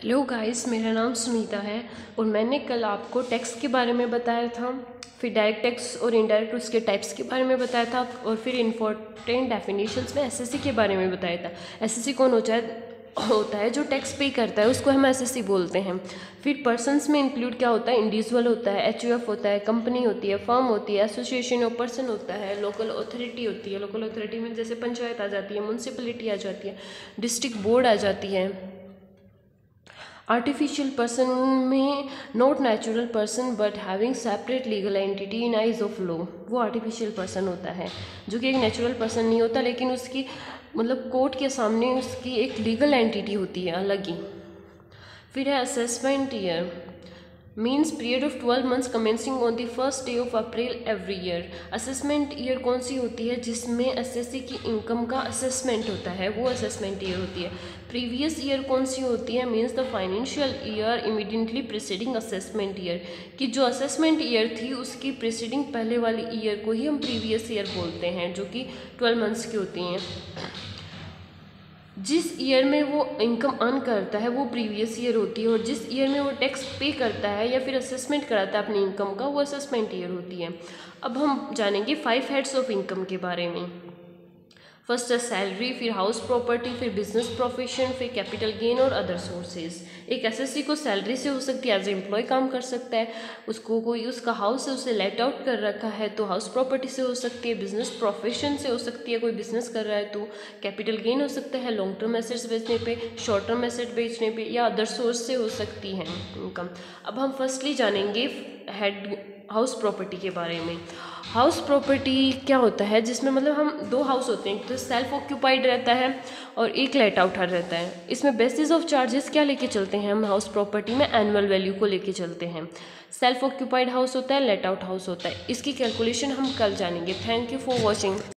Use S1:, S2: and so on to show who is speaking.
S1: Hello guys, मेरा नाम सुनीता है और मैंने कल आपको टैक्स के बारे में बताया था, फिर डायरेक्ट टैक्स और इनडायरेक्ट उसके टाइप्स के बारे में बताया था और फिर इम्पोर्टेंट डेफिनेशंस में एसएससी के बारे में बताया था। एसएससी कौन होता है जो टैक्स पे करता है, उसको हम एसएससी बोलते हैं। फिर पर्सन्स में इंक्लूड क्या होता है, इंडिविजुअल होता है, एचयूएफ होता है, कंपनी होती है, फर्म होती है, एसोसिएशन ऑफ पर्सन होता है, लोकल अथॉरिटी होती है। लोकल अथॉरिटी में जैसे पंचायत आ जाती है, म्यूनसिपलिटी आ जाती है, डिस्ट्रिक्ट बोर्ड आ जाती है। आर्टिफिशियल पर्सन में not natural person but having separate legal entity in eyes of law, वो आर्टिफिशियल पर्सन होता है जो कि एक नेचुरल पर्सन नहीं होता, लेकिन उसकी मतलब कोर्ट के सामने उसकी एक लीगल एंटिटी होती है अलग ही। फिर है assessment year, means period of 12 months commencing on the first day of April every year. Assessment year कौन सी होती है, जिसमें एसएससी की इनकम का असेसमेंट होता है, वो असेसमेंट ईयर होती है। प्रीवियस ईयर कौन सी होती है, means the financial year immediately preceding assessment year, कि जो असेसमेंट ईयर थी उसकी प्रीसीडिंग पहले वाली ईयर को ही हम प्रीवियस ईयर बोलते हैं, जो कि 12 मंथ्स की होती हैं। जिस ईयर में वो इनकम अर्न करता है वो प्रीवियस ईयर होती है, और जिस ईयर में वो टैक्स पे करता है या फिर असेसमेंट कराता है अपनी इनकम का, वो असेसमेंट ईयर होती है। अब हम जानेंगे 5 हेड्स ऑफ इनकम के बारे में। फर्स्ट है सैलरी, फिर हाउस प्रॉपर्टी, फिर बिजनेस प्रोफेशन, फिर कैपिटल गेन और अदर सोर्सेज। एक एसएससी को सैलरी से हो सकती है, एज ए एम्प्लॉय काम कर सकता है, उसको कोई उसका हाउस है उसे लेट आउट कर रखा है तो हाउस प्रॉपर्टी से हो सकती है, बिजनेस प्रोफेशन से हो सकती है, कोई बिजनेस कर रहा है तो कैपिटल गेन हो सकता है लॉन्ग टर्म एसेट्स बेचने पे, शॉर्ट टर्म एसेट बेचने पे, या अदर सोर्स से हो सकती है इनकम। अब हम फर्स्टली जानेंगे हेड हाउस प्रॉपर्टी के बारे में। हाउस प्रॉपर्टी क्या होता है, जिसमें मतलब हम 2 हाउस होते हैं, तो सेल्फ ऑक्यूपाइड रहता है और एक लेट आउट रहता है। इसमें बेसिस ऑफ चार्जेस क्या लेके चलते हैं हम हाउस प्रॉपर्टी में, एनुअल वैल्यू को लेके चलते हैं। सेल्फ ऑक्यूपाइड हाउस होता है, लेट आउट हाउस होता है। इसकी कैलकुलेशन हम कल जानेंगे। Thank you for watching.